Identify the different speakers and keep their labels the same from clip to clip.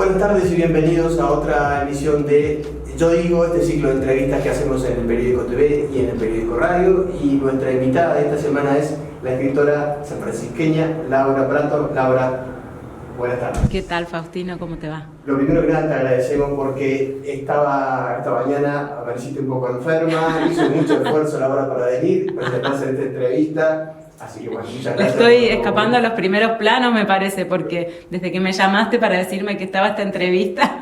Speaker 1: Buenas tardes y bienvenidos a otra emisión de Yo Digo, este ciclo de entrevistas que hacemos en el periódico TV y en el periódico Radio. Y nuestra invitada de esta semana es la escritora sanfrancisqueña Laura Prato. Laura, buenas tardes.
Speaker 2: ¿Qué tal, Faustino? ¿Cómo te va?
Speaker 1: Lo primero que nada te agradecemos porque esta mañana amaneciste un poco enferma, hizo mucho esfuerzo Laura para venir, presentarse en esta entrevista. Así que bueno, muchas gracias.
Speaker 2: Estoy escapando a los primeros planos, me parece, porque desde que me llamaste para decirme que estaba esta entrevista,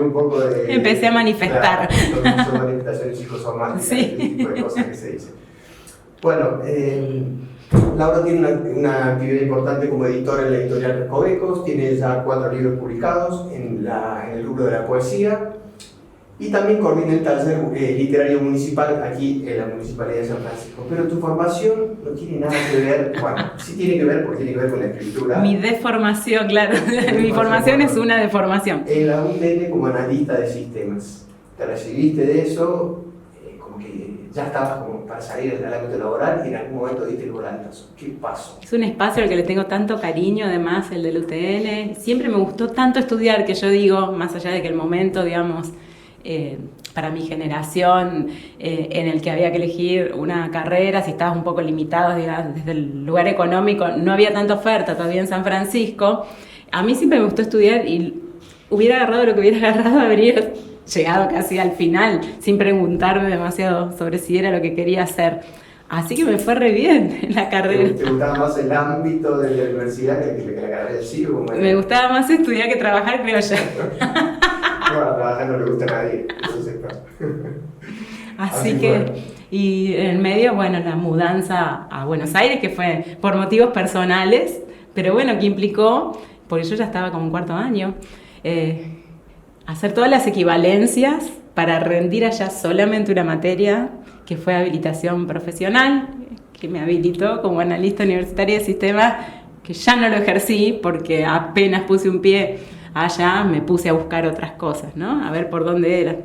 Speaker 1: un poco de,
Speaker 2: empecé a manifestar.
Speaker 1: Claro, son manifestaciones psicosomáticas,
Speaker 2: sí.
Speaker 1: Este tipo de cosas que se dicen. Bueno, Laura tiene una actividad importante como editora en la editorial Recovecos, tiene ya 4 libros publicados en el rubro de la poesía. Y también coordina el taller literario municipal aquí en la Municipalidad de San Francisco. Pero tu formación no tiene nada que ver, bueno, sí tiene que ver porque tiene que ver con la escritura.
Speaker 2: Mi deformación, claro, mi formación es una deformación.
Speaker 1: En la UTN como analista de sistemas. Te recibiste de eso, como que ya estabas como para salir del ámbito laboral y en algún momento diste el volantazo. ¿Qué pasó?
Speaker 2: Es un espacio al que le tengo tanto cariño, además, el del UTN. Siempre me gustó tanto estudiar que yo digo, más allá de que el momento, digamos, para mi generación en el que había que elegir una carrera, si estabas un poco limitado, digamos, desde el lugar económico, no había tanta oferta todavía en San Francisco. A mí siempre me gustó estudiar y hubiera agarrado lo que hubiera agarrado, habría llegado casi al final sin preguntarme demasiado sobre si era lo que quería hacer. Así que me fue re bien en la carrera.
Speaker 1: ¿Te gustaba más el ámbito de la universidad que la carrera del siglo?
Speaker 2: Me gustaba más estudiar que trabajar, creo yo.
Speaker 1: Bueno, a trabajar no le gusta a nadie, eso se pasa.
Speaker 2: Así que, bueno. Y en el medio, bueno, la mudanza a Buenos Aires, que fue por motivos personales, pero bueno, que implicó, porque yo ya estaba como en 4º año, hacer todas las equivalencias para rendir allá solamente una materia, que fue habilitación profesional, que me habilitó como analista universitaria de sistemas, que ya no lo ejercí porque apenas puse un pie allá, me puse a buscar otras cosas, ¿no? A ver por dónde era.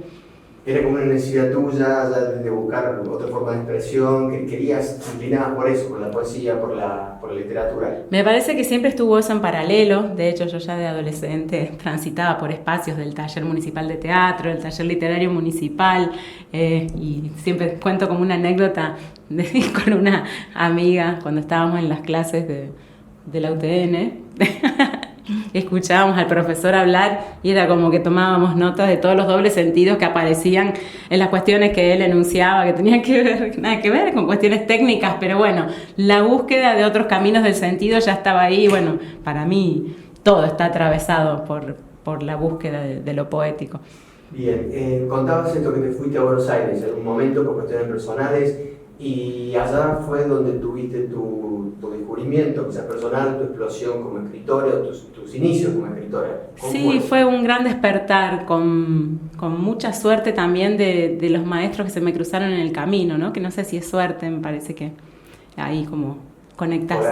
Speaker 1: Era como una necesidad tuya ya de buscar otra forma de expresión, que querías, inclinabas por eso, por la poesía, por la literatura.
Speaker 2: Me parece que siempre estuvo eso en paralelo. De hecho, yo ya de adolescente transitaba por espacios del taller municipal de teatro, del taller literario municipal, y siempre cuento como una anécdota con una amiga cuando estábamos en las clases de la UTN. Escuchábamos al profesor hablar y era como que tomábamos notas de todos los dobles sentidos que aparecían en las cuestiones que él enunciaba, que tenían que ver, nada que ver con cuestiones técnicas, pero bueno, la búsqueda de otros caminos del sentido ya estaba ahí. Y bueno, para mí todo está atravesado por la búsqueda de lo poético.
Speaker 1: Bien, contabas esto que te fuiste a Buenos Aires en un momento por cuestiones personales y allá fue donde tuviste tu descubrimiento, quizás personal, tu explosión como escritora, tus inicios como escritora.
Speaker 2: Sí, fue un gran despertar, con mucha suerte también de los maestros que se me cruzaron en el camino, ¿no? Que no sé si es suerte, me parece que ahí como conectás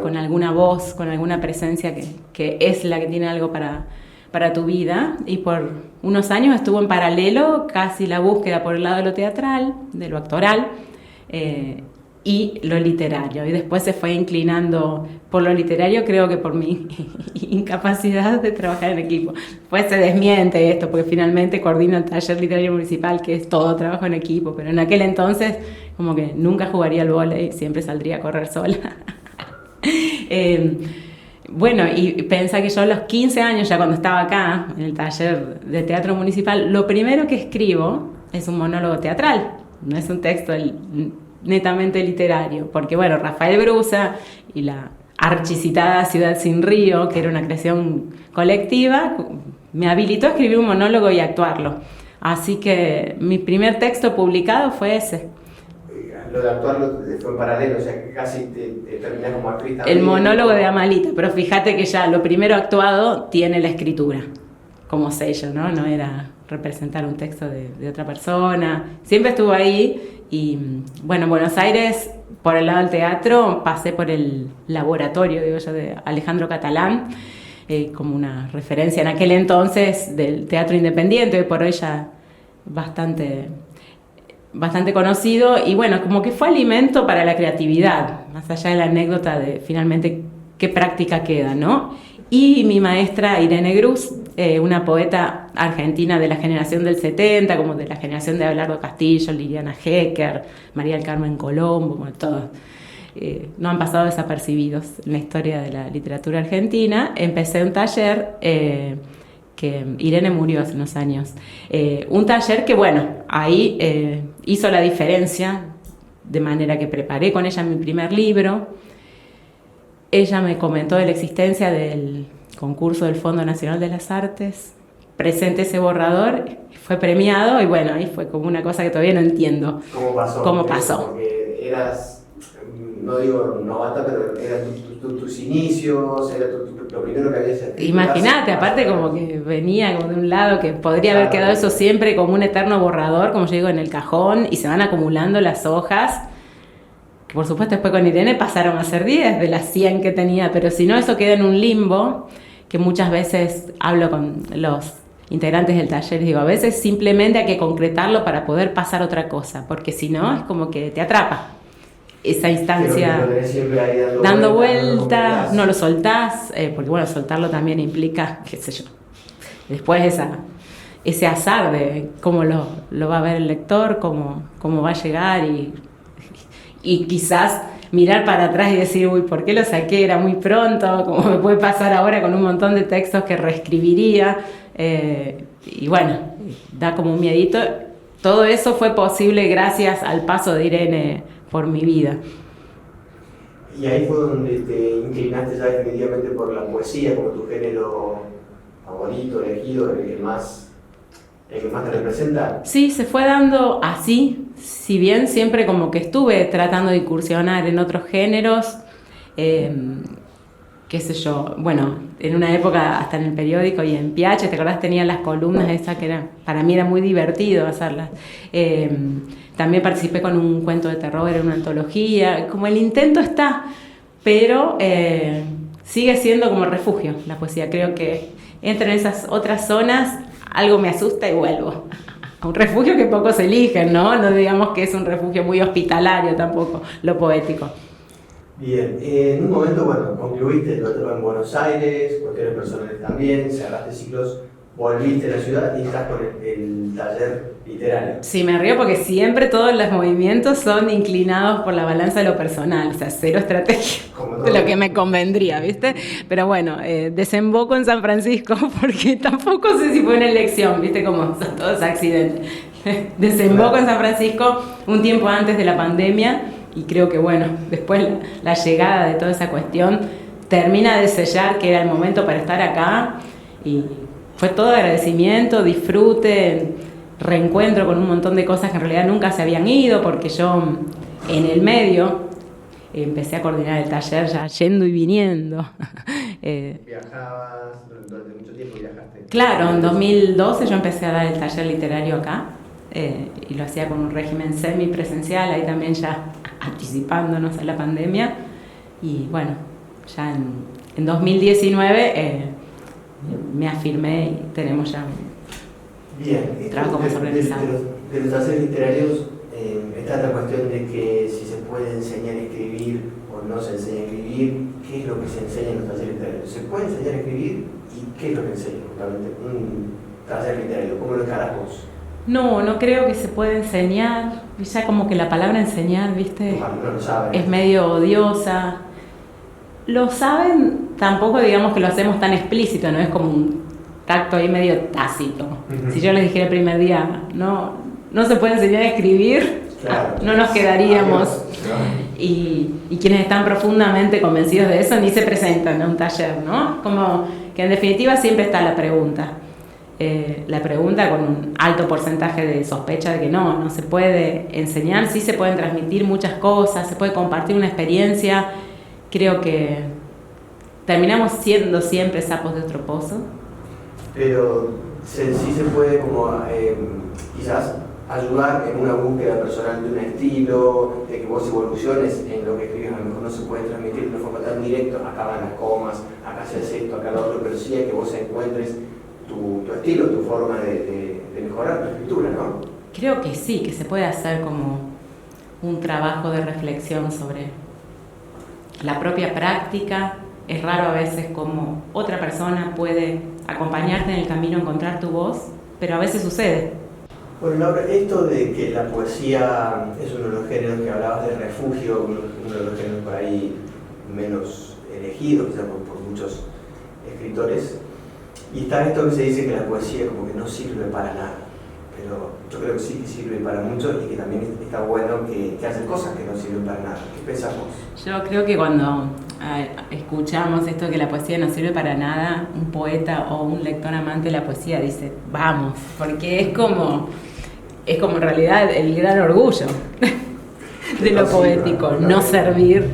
Speaker 2: con alguna voz, con alguna presencia que es la que tiene algo para tu vida. Y por unos años estuvo en paralelo casi la búsqueda por el lado de lo teatral, de lo actoral, y lo literario, y después se fue inclinando por lo literario, creo que por mi incapacidad de trabajar en equipo. Pues se desmiente esto, porque finalmente coordino el taller literario municipal, que es todo trabajo en equipo, pero en aquel entonces como que nunca jugaría al vóley, siempre saldría a correr sola. Bueno, y pensá que yo a los 15 años, ya cuando estaba acá, en el taller de teatro municipal, lo primero que escribo es un monólogo teatral, no es un texto netamente literario, porque bueno, Rafael Brusa y la archicitada Ciudad sin Río, que era una creación colectiva, me habilitó a escribir un monólogo y actuarlo. Así que mi primer texto publicado fue ese.
Speaker 1: Lo de actuarlo fue en paralelo, o sea que casi te terminás como actriz también.
Speaker 2: El monólogo de Amalita, pero fíjate que ya lo primero actuado tiene la escritura como sello, ¿no? No era representar un texto de otra persona, siempre estuvo ahí. Y bueno, Buenos Aires, por el lado del teatro, pasé por el laboratorio, digo yo, de Alejandro Catalán, como una referencia en aquel entonces del teatro independiente, hoy por hoy ya bastante conocido, y bueno, como que fue alimento para la creatividad, más allá de la anécdota de finalmente qué práctica queda, ¿no? Y mi maestra Irene Gruz, una poeta argentina de la generación del 70, como de la generación de Abelardo Castillo, Liliana Hecker, María del Carmen Colombo, como todos. No han pasado desapercibidos en la historia de la literatura argentina. Empecé un taller que Irene murió hace unos años. Un taller que, bueno, ahí hizo la diferencia, de manera que preparé con ella mi primer libro. Ella me comentó de la existencia del concurso del Fondo Nacional de las Artes. Presenté ese borrador, fue premiado y bueno, ahí fue como una cosa que todavía no entiendo.
Speaker 1: ¿Cómo pasó? Porque eras, no digo novata, pero eran tus inicios, era lo primero que habías escrito.
Speaker 2: Imagínate, aparte como que venía como de un lado que podría haber quedado eso siempre como un eterno borrador, como yo digo, en el cajón, y se van acumulando las hojas. Por supuesto, después con Irene pasaron a ser 10 de las 100 que tenía, pero si no, eso queda en un limbo, que muchas veces hablo con los integrantes del taller, digo, a veces simplemente hay que concretarlo para poder pasar otra cosa, porque si no, es como que te atrapa esa instancia dando vueltas, no lo soltás, porque bueno, soltarlo también implica, qué sé yo, después ese azar de cómo lo va a ver el lector, cómo va a llegar y quizás mirar para atrás y decir, uy, ¿por qué lo saqué? Era muy pronto, como me puede pasar ahora con un montón de textos que reescribiría. Y bueno, da como un miedito. Todo eso fue posible gracias al paso de Irene por mi vida.
Speaker 1: Y ahí fue donde te inclinaste ya definitivamente por la poesía como tu género favorito, elegido, el que más te representa.
Speaker 2: Sí, se fue dando así, si bien siempre como que estuve tratando de incursionar en otros géneros, qué sé yo, bueno, en una época hasta en el periódico y en Piache, ¿te acordás? Tenía las columnas esas que para mí era muy divertido hacerlas. También participé con un cuento de terror en una antología, como el intento está, pero sigue siendo como refugio la poesía. Creo que entra en esas otras zonas, algo me asusta y vuelvo. A un refugio que pocos eligen, ¿no? No digamos que es un refugio muy hospitalario tampoco, lo poético.
Speaker 1: Bien, en un momento, bueno, concluiste el doctorado en Buenos Aires, cuestiones personales también, cerraste ciclos, volviste a la ciudad y estás con el taller literario. Sí,
Speaker 2: me río porque siempre todos los movimientos son inclinados por la balanza de lo personal, o sea, cero estrategia, de lo que me convendría, ¿viste? Pero bueno, desemboco en San Francisco porque tampoco sé si fue una elección, ¿viste? Como son todos accidentes. Desemboco en San Francisco un tiempo antes de la pandemia y creo que, bueno, después la llegada de toda esa cuestión termina de sellar que era el momento para estar acá y fue todo agradecimiento, disfrute, reencuentro con un montón de cosas que en realidad nunca se habían ido, porque yo en el medio empecé a coordinar el taller ya yendo y viniendo.
Speaker 1: ¿Viajabas? ¿Durante mucho tiempo viajaste?
Speaker 2: Claro, en 2012 yo empecé a dar el taller literario acá y lo hacía con un régimen semipresencial, ahí también ya anticipándonos a la pandemia. Y bueno, ya en 2019... me afirmé y tenemos ya un trabajo más organizado.
Speaker 1: De los talleres literarios está la cuestión de que si se puede enseñar a escribir o no se enseña a escribir, ¿qué es lo que se enseña en los talleres literarios? ¿Se puede enseñar a escribir y qué es lo que enseña justamente un taller literario? ¿Cómo lo encarás vos?
Speaker 2: No creo que se pueda enseñar, ya como que la palabra enseñar, ¿viste?
Speaker 1: No lo saben.
Speaker 2: Es medio odiosa. Lo saben, tampoco digamos que lo hacemos tan explícito, no es como un tacto ahí medio tácito. Uh-huh. Si yo les dijera el primer día, no se puede enseñar a escribir, claro, no nos quedaríamos. Y quienes están profundamente convencidos de eso ni se presentan a un taller, ¿no? Como que en definitiva siempre está la pregunta. La pregunta con un alto porcentaje de sospecha de que no se puede enseñar, sí se pueden transmitir muchas cosas, se puede compartir una experiencia. Creo que terminamos siendo siempre sapos de otro pozo.
Speaker 1: Pero sí se puede como quizás ayudar en una búsqueda personal de un estilo, de que vos evoluciones en lo que escribes, a lo mejor no se puede transmitir de una forma tan directa, acá van las comas, acá se hace esto, acá lo otro, pero sí es que vos encuentres tu estilo, tu forma de mejorar tu escritura, ¿no?
Speaker 2: Creo que sí, que se puede hacer como un trabajo de reflexión sobre la propia práctica, es raro a veces cómo otra persona puede acompañarte en el camino a encontrar tu voz, pero a veces sucede.
Speaker 1: Bueno, Laura, esto de que la poesía es uno de los géneros que hablabas de refugio, uno de los géneros por ahí menos elegidos, quizás por muchos escritores, y está esto que se dice que la poesía como que no sirve para nada, pero yo creo que sí que sirve para mucho y que también está bueno que hacen cosas que no sirven para nada. ¿Qué pensamos?
Speaker 2: Yo creo que cuando escuchamos esto de que la poesía no sirve para nada, un poeta o un lector amante de la poesía dice, vamos, porque es como en realidad el gran orgullo de lo poético, no servir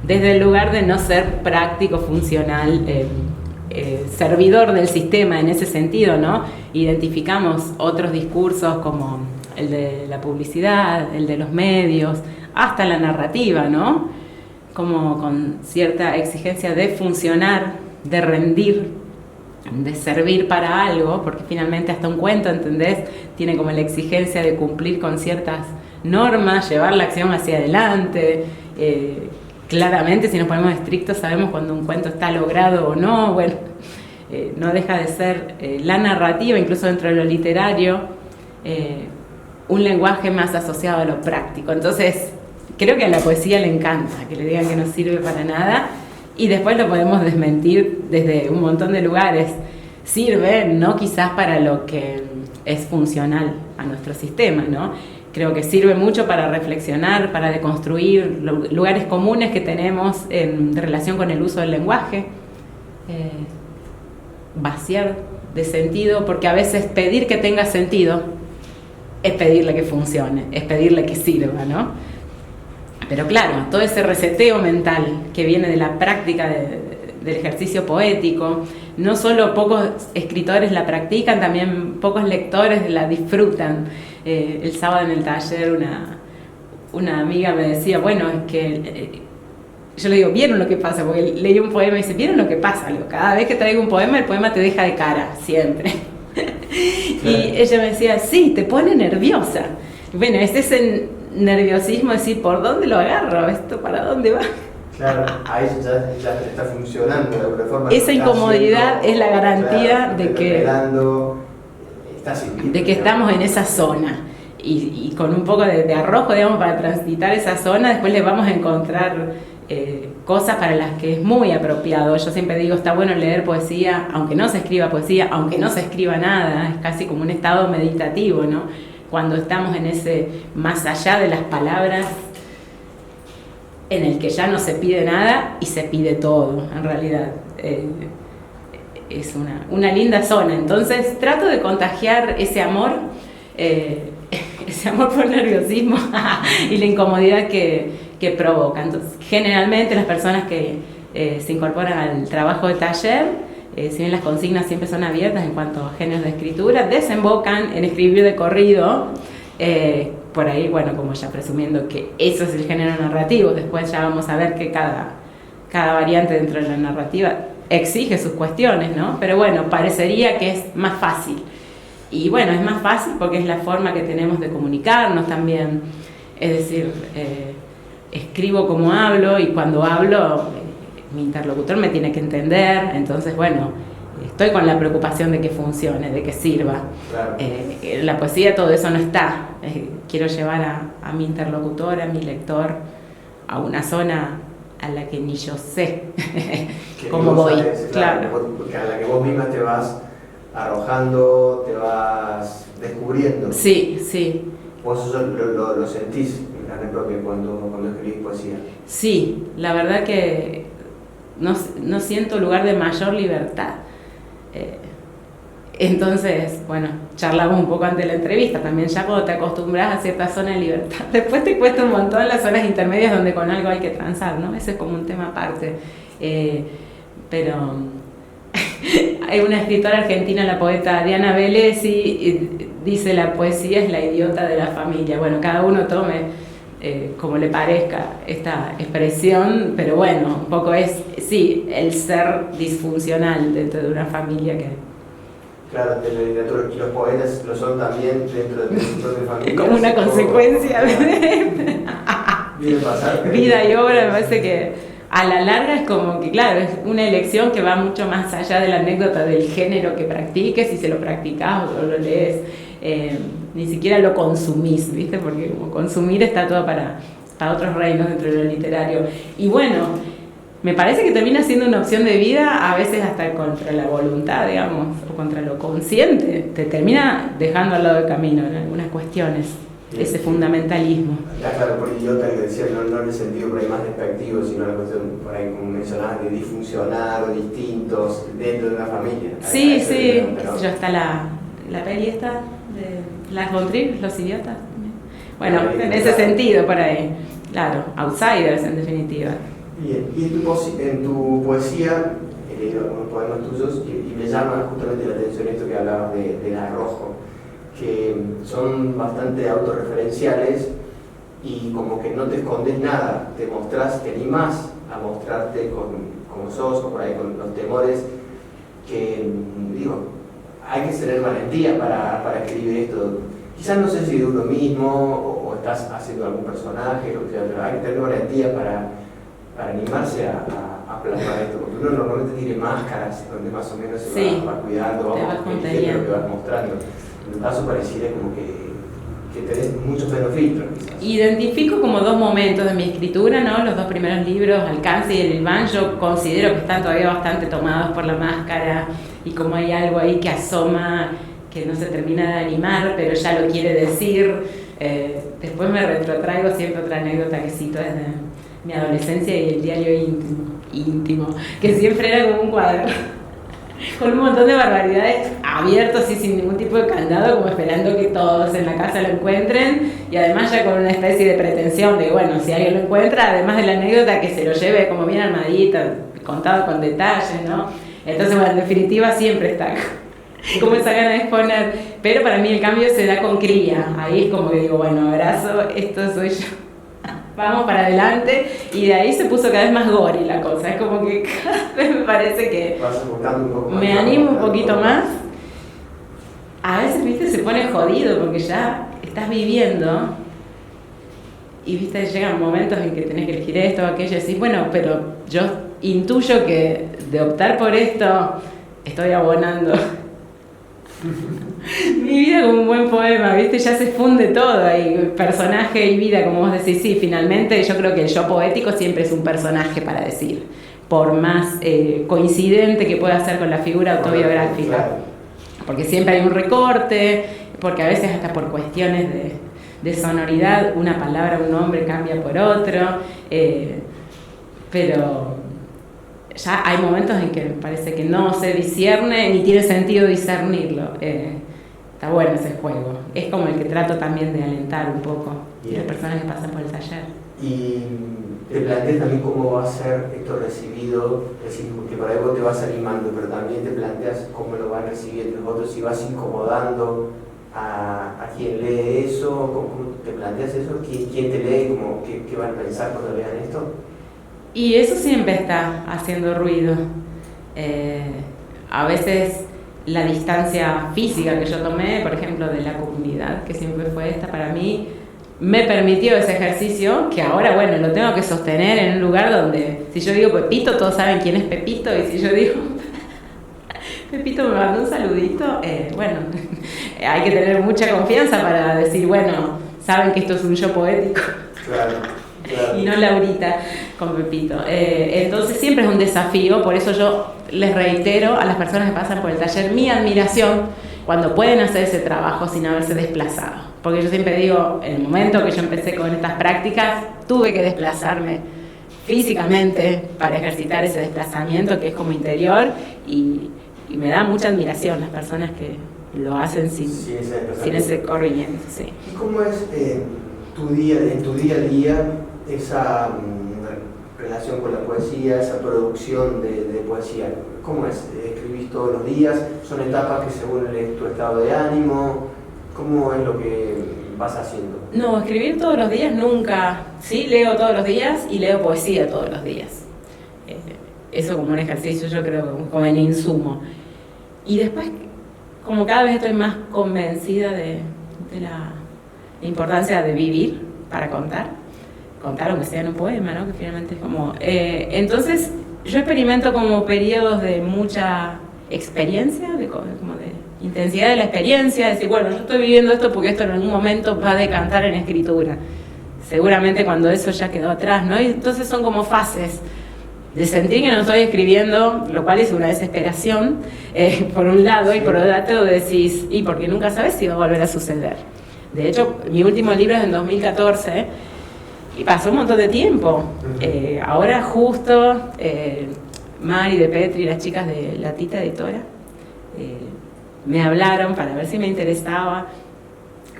Speaker 2: desde el lugar de no ser práctico, funcional, servidor del sistema en ese sentido, ¿no? Identificamos otros discursos como el de la publicidad, el de los medios, hasta la narrativa, ¿no? Como con cierta exigencia de funcionar, de rendir, de servir para algo, porque finalmente hasta un cuento, ¿entendés? Tiene como la exigencia de cumplir con ciertas normas, llevar la acción hacia adelante. Claramente, si nos ponemos estrictos, sabemos cuando un cuento está logrado o no. Bueno, no deja de ser la narrativa, incluso dentro de lo literario, un lenguaje más asociado a lo práctico. Entonces, creo que a la poesía le encanta que le digan que no sirve para nada, y después lo podemos desmentir desde un montón de lugares. Sirve, no quizás para lo que es funcional a nuestro sistema, ¿no? Creo que sirve mucho para reflexionar, para deconstruir lugares comunes que tenemos en relación con el uso del lenguaje, vaciar de sentido, porque a veces pedir que tenga sentido es pedirle que funcione, es pedirle que sirva, ¿no? Pero claro, todo ese reseteo mental que viene de la práctica del ejercicio poético, no solo pocos escritores la practican, también pocos lectores la disfrutan. El sábado en el taller una amiga me decía, bueno, es que yo le digo, ¿vieron lo que pasa? Porque leí un poema y dice, ¿vieron lo que pasa? Le digo, cada vez que traigo un poema, el poema te deja de cara, siempre. Claro. Y ella me decía, sí, te pone nerviosa. Bueno, es ese nerviosismo, decir, ¿por dónde lo agarro? ¿Esto para dónde va?
Speaker 1: Claro, ahí ya está funcionando de alguna forma.
Speaker 2: Esa incomodidad es la garantía, claro, de que estamos en esa zona. Y con un poco de arrojo, digamos, para transitar esa zona, después le vamos a encontrar cosas para las que es muy apropiado. Yo siempre digo, está bueno leer poesía, aunque no se escriba poesía, aunque no se escriba nada, es casi como un estado meditativo, ¿no? Cuando estamos en ese más allá de las palabras, en el que ya no se pide nada y se pide todo, en realidad. Es una linda zona. Entonces trato de contagiar ese amor por el nerviosismo y la incomodidad que provoca. Entonces, generalmente las personas que se incorporan al trabajo de taller, si bien las consignas siempre son abiertas en cuanto a géneros de escritura, desembocan en escribir de corrido, por ahí, bueno, como ya presumiendo que eso es el género narrativo. Después ya vamos a ver que cada variante dentro de la narrativa exige sus cuestiones, ¿no? Pero bueno, parecería que es más fácil. Y bueno, es más fácil porque es la forma que tenemos de comunicarnos también. Es decir, escribo como hablo, y cuando hablo, mi interlocutor me tiene que entender. Entonces, bueno, estoy con la preocupación de que funcione, de que sirva. Claro. La poesía, todo eso no está. Quiero llevar a mi interlocutor, a mi lector, a una zona a la que ni yo sé cómo voy.
Speaker 1: Sabes, claro, porque a la que vos misma te vas arrojando, te vas descubriendo.
Speaker 2: Sí, sí.
Speaker 1: Vos eso lo sentís en carne propia cuando escribís poesía.
Speaker 2: Sí, la verdad que no siento lugar de mayor libertad. Entonces, bueno, charlamos un poco antes de la entrevista, también ya cuando te acostumbras a cierta zona de libertad, después te cuesta un montón las zonas intermedias donde con algo hay que transar, ¿no? Ese es como un tema aparte. Pero hay una escritora argentina, la poeta Diana Vélez, y dice, la poesía es la idiota de la familia. Bueno, cada uno tome como le parezca esta expresión, pero bueno, un poco es, sí, el ser disfuncional dentro de una familia que...
Speaker 1: Claro, de la literatura, y los poetas lo son también dentro de su propia familia.
Speaker 2: Como una consecuencia de
Speaker 1: pasar,
Speaker 2: vida y obra, me parece que a la larga es como que, claro, es una elección que va mucho más allá de la anécdota del género que practiques, si se lo practicás o lo lees, ni siquiera lo consumís, ¿viste? Porque como consumir está todo para otros reinos dentro de lo literario. Y bueno, me parece que termina siendo una opción de vida, a veces hasta contra la voluntad, digamos, o contra lo consciente. Te termina dejando al lado del camino en algunas cuestiones, ese fundamentalismo.
Speaker 1: Claro, por idiota que decía, no en el sentido por ahí más despectivo, sino la cuestión, por ahí como mencionabas, de disfuncionar o distintos dentro de una familia.
Speaker 2: Sí, ya está la peli esta de Lars von Trier, Los idiotas. Bueno, en ese sentido, por ahí. Claro, outsiders en definitiva.
Speaker 1: Bien, y en tu poesía, he leído algunos poemas tuyos y me llama justamente la atención esto que hablabas del arrojo, que son bastante autorreferenciales y como que no te escondes nada, te animás a mostrarte como sos o por ahí con los temores que, digo, hay que tener valentía para escribir esto. Quizás no sé si de uno mismo o estás haciendo algún personaje, lo que sea, pero hay que tener valentía para animarse a plasmar esto, porque uno normalmente tiene máscaras donde más o menos se va cuidando, eligiendo lo que vas mostrando. En tu caso pareciera como que tenés muchos menos filtros, quizás.
Speaker 2: Identifico como dos momentos de mi escritura, ¿no? Los dos primeros libros, Alcance y El Ilván, yo considero que están todavía bastante tomados por la máscara y como hay algo ahí que asoma, que no se termina de animar, pero ya lo quiere decir. Después me retrotraigo siempre otra anécdota que cito desde mi adolescencia y el diario íntimo, que siempre era como un cuaderno con un montón de barbaridades abiertos y sin ningún tipo de candado, como esperando que todos en la casa lo encuentren, y además ya con una especie de pretensión de, bueno, si alguien lo encuentra, además de la anécdota, que se lo lleve como bien armadita, contado con detalle, ¿no? Entonces, bueno, en definitiva siempre está como esa gana de exponer, pero para mí el cambio se da con cría, ahí es como que digo, bueno, abrazo, esto soy yo. Vamos para adelante, y de ahí se puso cada vez más gory la cosa, es como que cada vez me parece que me animo un poquito más. A veces, viste, se pone jodido porque ya estás viviendo y, viste, llegan momentos en que tenés que elegir esto o aquello y decís, bueno, pero yo intuyo que de optar por esto estoy abonando mi vida como un buen poema, ¿viste? Ya se funde todo ahí, personaje y vida, como vos decís. Sí, finalmente yo creo que el yo poético siempre es un personaje para decir, por más coincidente que pueda ser con la figura autobiográfica, porque siempre hay un recorte, porque a veces hasta por cuestiones de sonoridad una palabra, un nombre cambia por otro, pero ya hay momentos en que me parece que no se discierne ni tiene sentido discernirlo. Está bueno ese juego. Es como el que trato también de alentar un poco a las personas que pasan por el taller.
Speaker 1: Y te planteas también cómo va a ser esto recibido, es decir, porque por ahí vos te vas animando, pero también te planteas cómo lo van recibiendo los otros, si vas incomodando a quien lee eso, ¿cómo te planteas eso? ¿Quién te lee? ¿Qué van a pensar cuando lean esto?
Speaker 2: Y eso siempre está haciendo ruido. A veces la distancia física que yo tomé, por ejemplo, de la comunidad, que siempre fue esta para mí, me permitió ese ejercicio que ahora, bueno, lo tengo que sostener en un lugar donde, si yo digo Pepito, todos saben quién es Pepito, y si yo digo Pepito me mandó un saludito, bueno, hay que tener mucha confianza para decir, bueno, saben que esto es un yo poético.
Speaker 1: Claro.
Speaker 2: Y no Laurita con Pepito. Entonces siempre es un desafío, por eso yo les reitero a las personas que pasan por el taller mi admiración cuando pueden hacer ese trabajo sin haberse desplazado. Porque yo siempre digo, en el momento que yo empecé con estas prácticas, tuve que desplazarme físicamente para ejercitar ese desplazamiento que es como interior, y me da mucha admiración las personas que lo hacen sin ese corrimiento. Sí.
Speaker 1: ¿Y cómo es en tu día a día esa relación con la poesía, esa producción de poesía? ¿Cómo es? ¿Escribís todos los días? ¿Son etapas que según tu estado de ánimo? ¿Cómo es lo que vas haciendo?
Speaker 2: No, escribir todos los días nunca. Sí, leo todos los días y leo poesía todos los días. Eso como un ejercicio, yo creo, como en insumo. Y después, como cada vez estoy más convencida de la importancia de vivir para contar, contar aunque sea en un poema, ¿no? Que finalmente es como... entonces, yo experimento como periodos de mucha experiencia, como de intensidad de la experiencia, de decir, bueno, yo estoy viviendo esto porque esto en algún momento va a decantar en escritura. Seguramente cuando eso ya quedó atrás, ¿no? Y entonces son como fases de sentir que no estoy escribiendo, lo cual es una desesperación, por un lado, y por otro lado decís, y porque nunca sabes si va a volver a suceder. De hecho, mi último libro es en 2014, y pasó un montón de tiempo. Ahora justo, Mari de Petri, las chicas de La Tita Editora, me hablaron para ver si me interesaba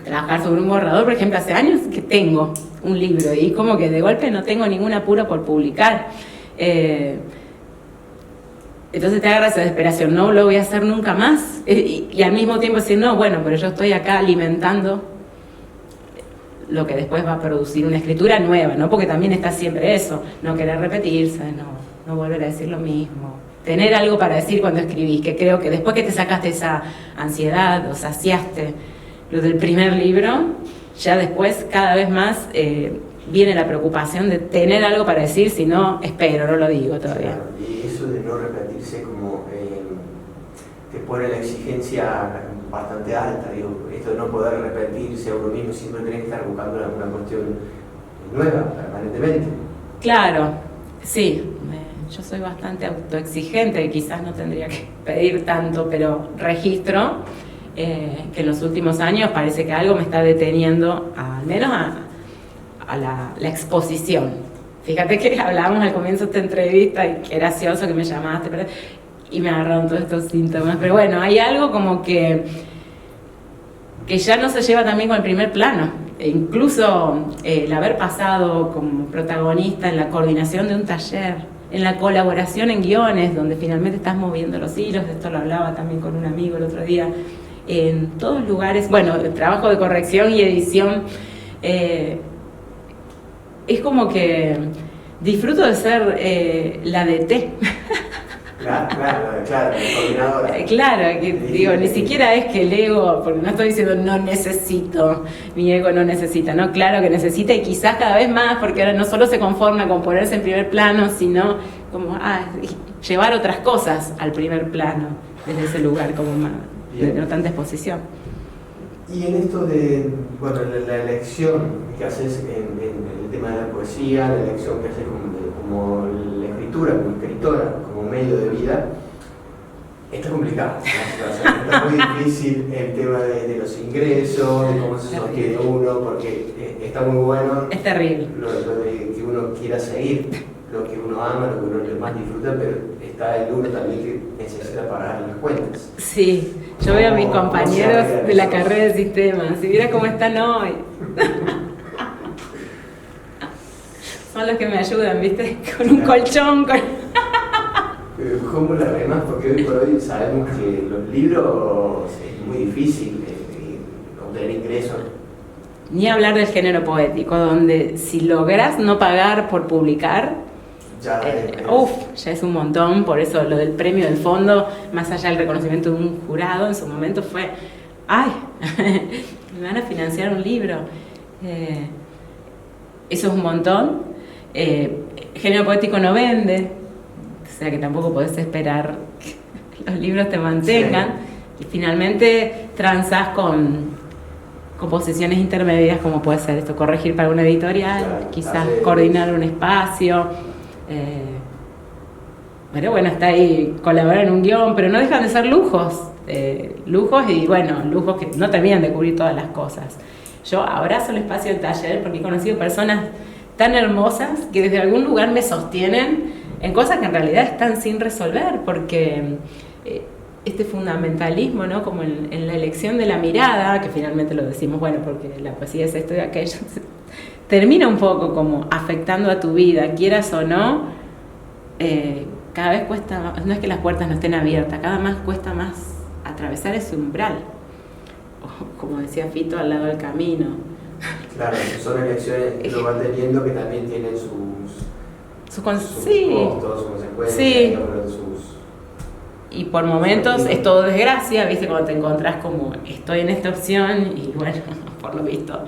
Speaker 2: trabajar sobre un borrador. Por ejemplo, hace años que tengo un libro y como que de golpe no tengo ningún apuro por publicar. Entonces te agarra esa desesperación, no lo voy a hacer nunca más, y al mismo tiempo decir, no, bueno, pero yo estoy acá alimentando lo que después va a producir una escritura nueva, ¿no? Porque también está siempre eso, no querer repetirse, no volver a decir lo mismo, tener algo para decir cuando escribís, que creo que después que te sacaste esa ansiedad o saciaste lo del primer libro, ya después cada vez más viene la preocupación de tener algo para decir, si no, espero, no lo digo todavía.
Speaker 1: Claro, y eso de no repetirse como te pone la exigencia bastante alta, digo, esto de no poder repetirse a uno mismo, siempre tenés que estar buscando alguna cuestión nueva, permanentemente.
Speaker 2: Claro, sí, yo soy bastante autoexigente, quizás no tendría que pedir tanto, pero registro que en los últimos años parece que algo me está deteniendo, al menos a la exposición. Fíjate que hablábamos al comienzo de esta entrevista y qué gracioso que me llamaste y me agarraron todos estos síntomas, pero bueno, hay algo como que ya no se lleva también con el primer plano. Incluso el haber pasado como protagonista en la coordinación de un taller, en la colaboración en guiones, donde finalmente estás moviendo los hilos, de esto lo hablaba también con un amigo el otro día, en todos lugares, bueno, el trabajo de corrección y edición, es como que disfruto de ser la DT.
Speaker 1: Claro, la coordinadora.
Speaker 2: Claro, que digo, ni siquiera es que el ego, porque no estoy diciendo no necesito, mi ego no necesita, no, claro que necesita y quizás cada vez más, porque ahora no solo se conforma con ponerse en primer plano, sino como llevar otras cosas al primer plano, desde ese lugar como más, de no tanta exposición.
Speaker 1: Y en esto de, bueno, la elección que haces en el tema de la poesía, la elección que haces como la escritura, como escritora, como medio de vida, está complicado, ¿no? O sea, está muy difícil el tema de los ingresos, de cómo se sostiene uno, porque está muy bueno.
Speaker 2: Es terrible.
Speaker 1: Lo de que uno quiera seguir, lo que uno ama, lo que uno más disfruta, pero está el uno también que necesita pagar las cuentas.
Speaker 2: Sí, yo veo a mis compañeros de la carrera de sistemas, si vieras cómo están hoy. Son los que me ayudan, ¿viste? Con un colchón,
Speaker 1: ¿Cómo la remas? Porque hoy por hoy sabemos que los libros es muy difícil obtener ingresos.
Speaker 2: Ni hablar del género poético, donde si logras no pagar por publicar, ya es un montón. Por eso lo del premio del fondo, más allá del reconocimiento de un jurado, en su momento fue, me van a financiar un libro. Eso es un montón. Género poético no vende, o sea que tampoco podés esperar que los libros te mantengan. Sí. Y finalmente transás con composiciones intermedias, como puede ser esto, corregir para una editorial, claro, quizás coordinar un espacio, pero bueno, está ahí, colaborar en un guión, pero no dejan de ser lujos y bueno, lujos que no terminan de cubrir todas las cosas. Yo abrazo el espacio del taller porque he conocido personas tan hermosas que desde algún lugar me sostienen en cosas que en realidad están sin resolver, porque este fundamentalismo, ¿no? Como en la elección de la mirada, que finalmente lo decimos, bueno, porque la poesía es esto y aquello, termina un poco como afectando a tu vida, quieras o no, cada vez cuesta, no es que las puertas no estén abiertas, cada vez cuesta más atravesar ese umbral, o, como decía Fito, al lado del camino. Claro,
Speaker 1: son elecciones que lo van teniendo que también tienen sus costos, sus consecuencias,
Speaker 2: sí.
Speaker 1: Sus...
Speaker 2: Y por momentos es todo desgracia, ¿viste? Cuando te encontrás como estoy en esta opción y bueno, por lo visto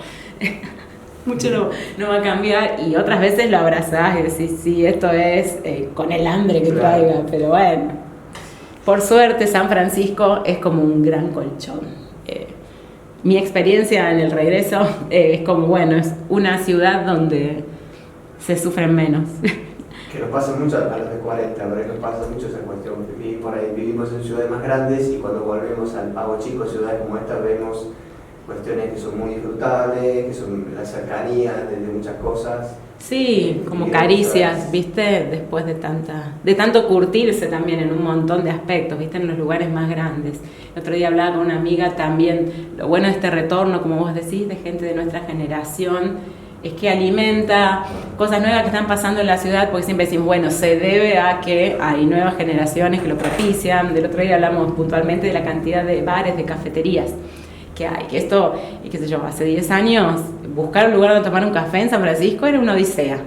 Speaker 2: mucho no va a cambiar, y otras veces lo abrazás y decís, sí, esto es con el hambre que traiga, pero bueno, por suerte San Francisco es como un gran colchón. Mi experiencia en el regreso es como, bueno, es una ciudad donde se sufren menos.
Speaker 1: Que nos pasa mucho a los de 40, pero nos pasa mucho esa cuestión. Por ahí vivimos en ciudades más grandes y cuando volvemos al Pago Chico, ciudades como esta, vemos cuestiones que son muy disfrutables, que son la cercanía de muchas cosas.
Speaker 2: Sí, como caricias, ¿viste? Después de tanto curtirse también en un montón de aspectos, ¿viste? En los lugares más grandes. El otro día hablaba con una amiga también, lo bueno de este retorno, como vos decís, de gente de nuestra generación, es que alimenta cosas nuevas que están pasando en la ciudad, porque siempre decimos, bueno, se debe a que hay nuevas generaciones que lo propician. Del otro día hablamos puntualmente de la cantidad de bares, de cafeterías que hay, que esto, y qué sé yo, hace 10 años buscar un lugar donde tomar un café en San Francisco era una odisea.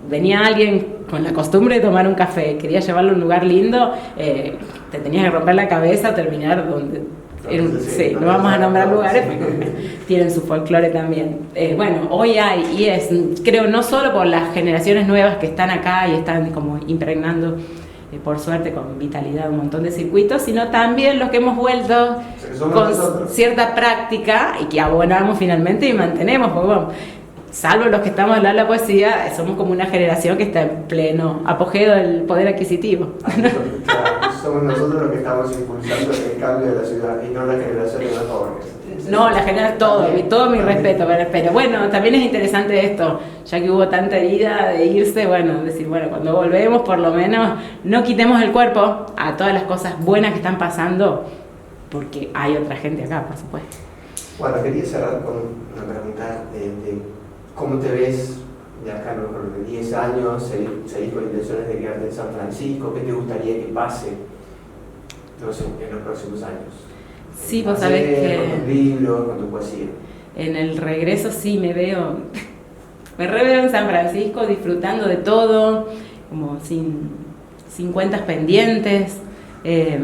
Speaker 2: Venía alguien con la costumbre de tomar un café, quería llevarlo a un lugar lindo, te tenías que romper la cabeza, terminar donde... sí, no vamos a nombrar lugares, porque tienen su folclore también. Bueno, hoy hay, y es, creo, no solo por las generaciones nuevas que están acá y están como impregnando, por suerte, con vitalidad un montón de circuitos, sino también los que hemos vuelto con cierta práctica y que abonamos finalmente y mantenemos, porque bueno, salvo los que estamos al lado de la poesía, somos como una generación que está en pleno apogeo del poder adquisitivo.
Speaker 1: Claro, somos nosotros los que estamos impulsando el cambio de la ciudad y no la generación de los jóvenes.
Speaker 2: No, la generación, todo mi respeto, pero bueno, también es interesante esto, ya que hubo tanta herida de irse, bueno, decir, bueno, cuando volvemos por lo menos no quitemos el cuerpo a todas las cosas buenas que están pasando, porque hay otra gente acá, por supuesto.
Speaker 1: Bueno, quería cerrar con una pregunta de cómo te ves de acá, ¿no? Por 10 años, seguir con intenciones de quedarte en San Francisco, ¿qué te gustaría que pase, no sé, en los próximos años?
Speaker 2: Sí, vos sabés que...
Speaker 1: Con tus libros, con tu poesía.
Speaker 2: En el regreso sí me reveo en San Francisco disfrutando de todo, como sin cuentas pendientes. ¿Qué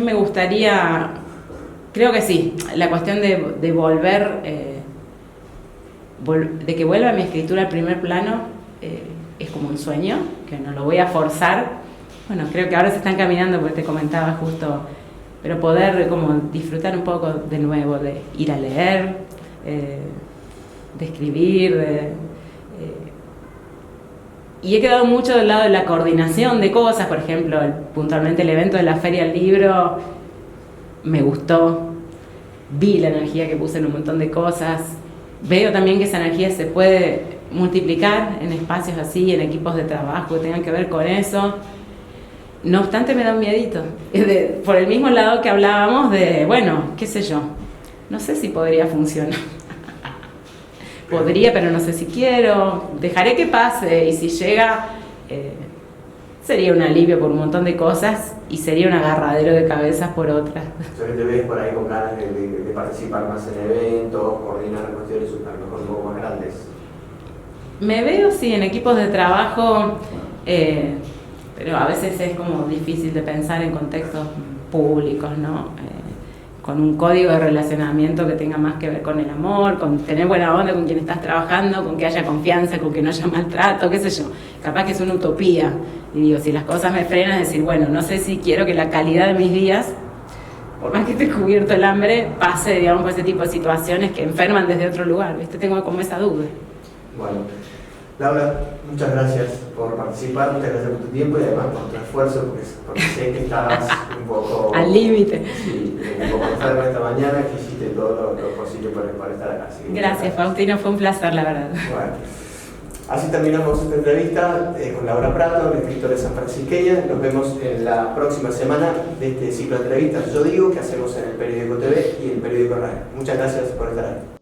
Speaker 2: me gustaría? Creo que sí, la cuestión de volver, de que vuelva mi escritura al primer plano, es como un sueño, que no lo voy a forzar. Bueno, creo que ahora se están caminando, porque te comentaba justo, pero poder como disfrutar un poco de nuevo, de ir a leer, de escribir, y he quedado mucho del lado de la coordinación de cosas, por ejemplo, puntualmente el evento de la Feria del Libro me gustó, vi la energía que puse en un montón de cosas, veo también que esa energía se puede multiplicar en espacios así, en equipos de trabajo que tengan que ver con eso. No obstante, me da un miedito, por el mismo lado que hablábamos de, bueno, qué sé yo, no sé si podría funcionar. Podría, pero no sé si quiero, dejaré que pase, y si llega, sería un alivio por un montón de cosas y sería un agarradero de cabezas por otras.
Speaker 1: O sea, que te ves por ahí con ganas de participar más en eventos, coordinar cuestiones un poco más grandes.
Speaker 2: Me veo, sí, en equipos de trabajo, pero a veces es como difícil de pensar en contextos públicos, ¿no? Con un código de relacionamiento que tenga más que ver con el amor, con tener buena onda con quien estás trabajando, con que haya confianza, con que no haya maltrato, qué sé yo. Capaz que es una utopía. Y digo, si las cosas me frenan, decir, bueno, no sé si quiero que la calidad de mis días, por más que esté cubierto el hambre, pase, digamos, por ese tipo de situaciones que enferman desde otro lugar, ¿viste? Tengo como esa duda.
Speaker 1: Bueno, Laura, muchas gracias por participar, muchas gracias por tu tiempo y además por tu esfuerzo, porque sé que estabas un poco...
Speaker 2: al límite.
Speaker 1: Sí, un poco enferma esta mañana, que hiciste todo lo posible por estar acá.
Speaker 2: Gracias, Faustino, fue un placer, la verdad.
Speaker 1: Bueno, así terminamos esta entrevista con Laura Prato, la escritora sanfrancisqueña. Nos vemos en la próxima semana de este ciclo de entrevistas, yo digo, que hacemos en el Periódico TV y el Periódico Radio. Muchas gracias por estar aquí.